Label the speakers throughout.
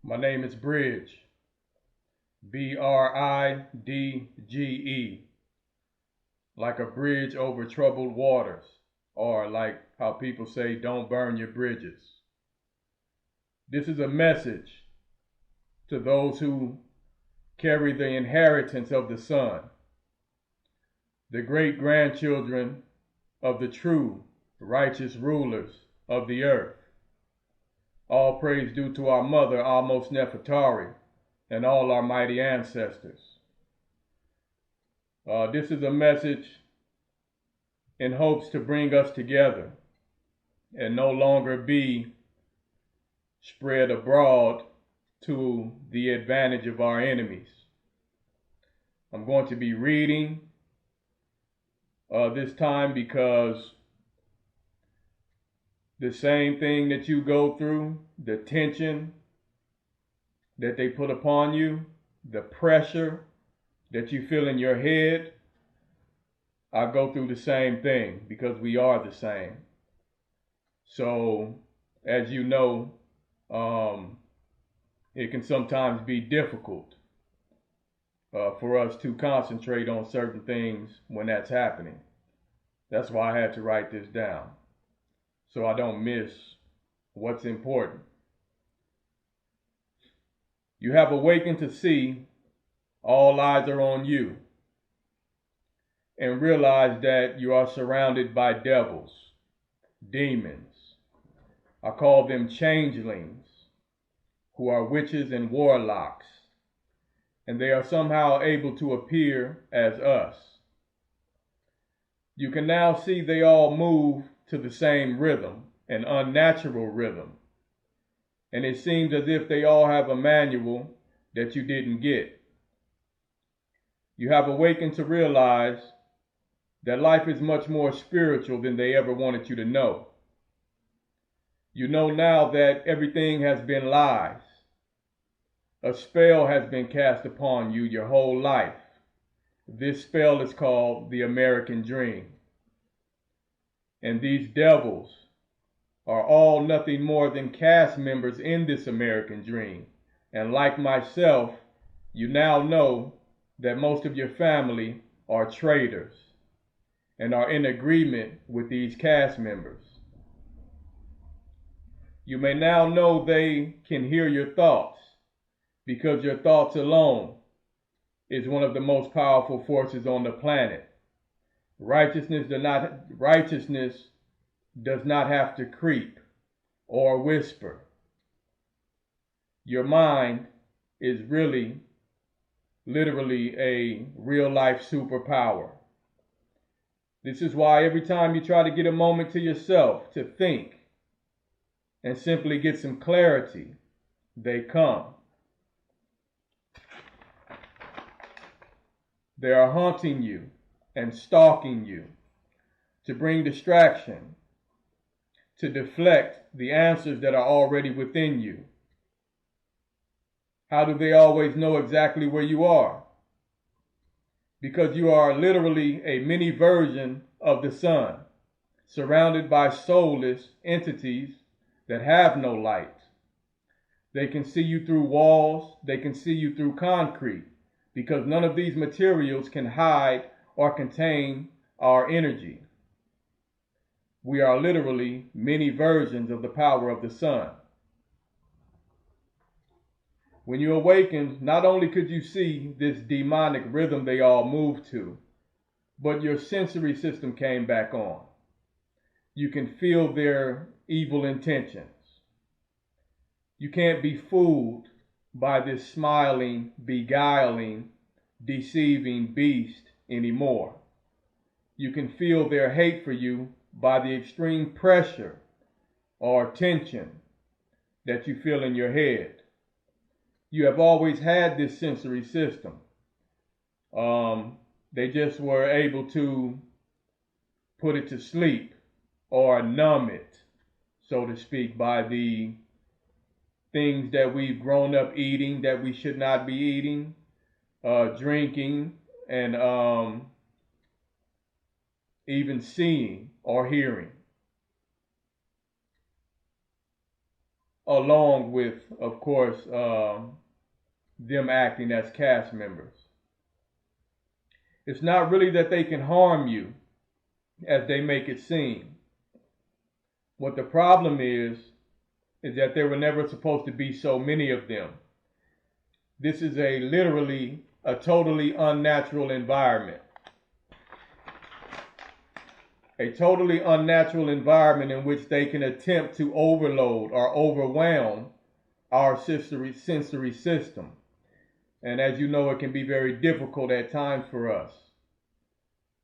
Speaker 1: My name is Bridge, Bridge, like a bridge over troubled waters, or like how people say, don't burn your bridges. This is a message to those who carry the inheritance of the Son, the great grandchildren of the true righteous rulers of the earth. All praise due to our mother, Almost Nefertari, and all our mighty ancestors. This is a message in hopes to bring us together and no longer be spread abroad to the advantage of our enemies. I'm going to be reading this time because the same thing that you go through, the tension that they put upon you, the pressure that you feel in your head, I go through the same thing because we are the same. So, as you know, it can sometimes be difficult for us to concentrate on certain things when that's happening. That's why I had to write this down, so I don't miss what's important. You have awakened to see all eyes are on you, and realize that you are surrounded by devils, demons. I call them changelings, who are witches and warlocks, and they are somehow able to appear as us. You can now see they all move to the same rhythm, an unnatural rhythm, and it seems as if they all have a manual that you didn't get. You have awakened to realize that life is much more spiritual than they ever wanted you to know. You know now that everything has been lies. A spell has been cast upon you your whole life. This spell is called the American dream. And these devils are all nothing more than cast members in this American dream. And like myself, you now know that most of your family are traitors and are in agreement with these cast members. You may now know they can hear your thoughts, because your thoughts alone is one of the most powerful forces on the planet. Righteousness does not have to creep or whisper. Your mind is really, literally a real-life superpower. This is why every time you try to get a moment to yourself to think and simply get some clarity, they come. They are haunting you and stalking you to bring distraction, to deflect the answers that are already within you. How do they always know exactly where you are? Because you are literally a mini version of the sun, surrounded by soulless entities that have no light. They can see you through walls, they can see you through concrete, because none of these materials can hide or contain our energy. We are literally many versions of the power of the sun. When you awakened, not only could you see this demonic rhythm they all move to, but your sensory system came back on. You can feel their evil intentions. You can't be fooled by this smiling, beguiling, deceiving beast anymore. You can feel their hate for you by the extreme pressure or tension that you feel in your head. You have always had this sensory system. They just were able to put it to sleep or numb it, so to speak, by the things that we've grown up eating that we should not be eating, drinking, and even seeing or hearing. along with, of course, them acting as cast members. It's not really that they can harm you as they make it seem. What the problem is that there were never supposed to be so many of them. This is literally a totally unnatural environment. A totally unnatural environment in which they can attempt to overload or overwhelm our sensory system. And as you know, it can be very difficult at times for us.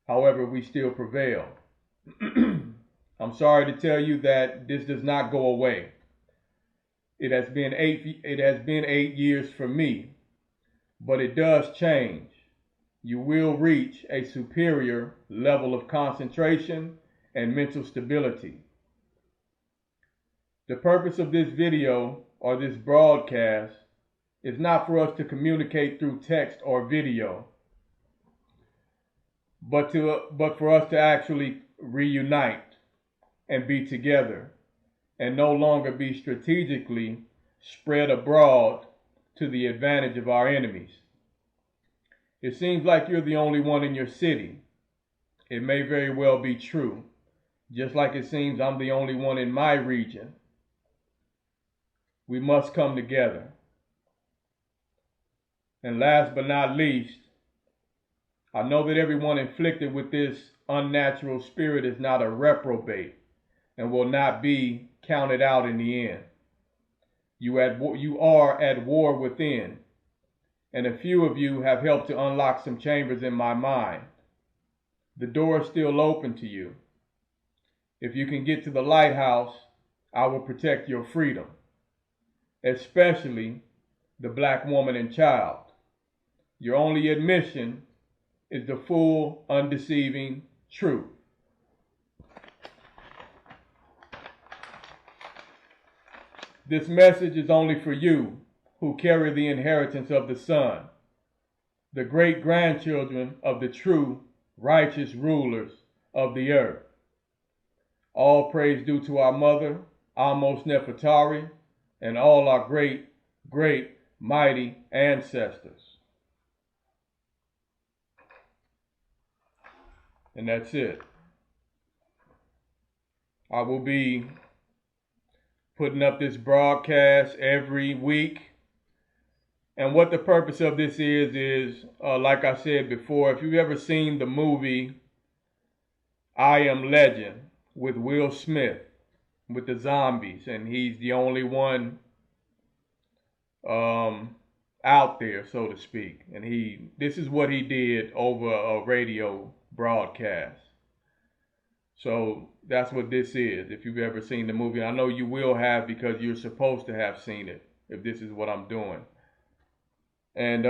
Speaker 1: However, we still prevail. I'm sorry to tell you that this does not go away. It has been 8 years for me, but it does change. You will reach a superior level of concentration and mental stability. The purpose of this video or this broadcast is not for us to communicate through text or video, but for us to actually reunite and be together and no longer be strategically spread abroad to the advantage of our enemies. It seems like you're the only one in your city. It may very well be true, just like it seems I'm the only one in my region. We must come together. And last but not least, I know that everyone inflicted with this unnatural spirit is not a reprobate and will not be counted out in the end. You are at war within, and a few of you have helped to unlock some chambers in my mind. The door is still open to you. If you can get to the lighthouse, I will protect your freedom, especially the black woman and child. Your only admission is the full, undeceiving truth. This message is only for you who carry the inheritance of the Son, the great-grandchildren of the true, righteous rulers of the earth. All praise due to our mother, Amos Nefertari, and all our great, great, mighty ancestors. And that's it. I will be putting up this broadcast every week. And what the purpose of this is like I said before, if you've ever seen the movie I Am Legend with Will Smith, with the zombies, and he's the only one out there, so to speak. And this is what he did over a radio broadcast. So that's what this is, if you've ever seen the movie. I know you will have, because you're supposed to have seen it, if this is what I'm doing. And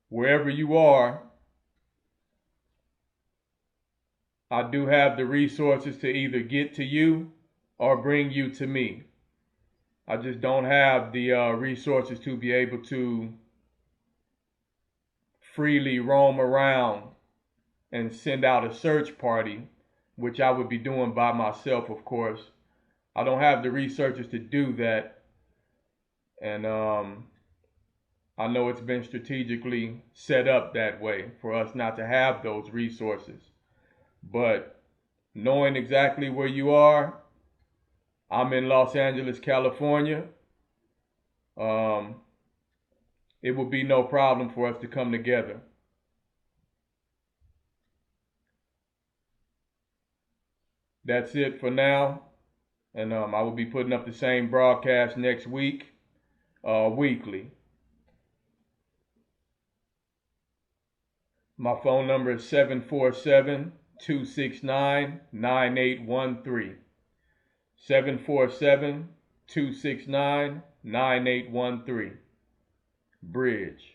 Speaker 1: wherever you are, I do have the resources to either get to you or bring you to me. I just don't have the resources to be able to freely roam around and send out a search party, which I would be doing by myself, of course. I don't have the researchers to do that. And I know it's been strategically set up that way for us not to have those resources. But knowing exactly where you are, I'm in Los Angeles, California. It will be no problem for us to come together. That's it for now. And I will be putting up the same broadcast next week, weekly. My phone number is 747-269-9813. 747-269-9813. Bridge.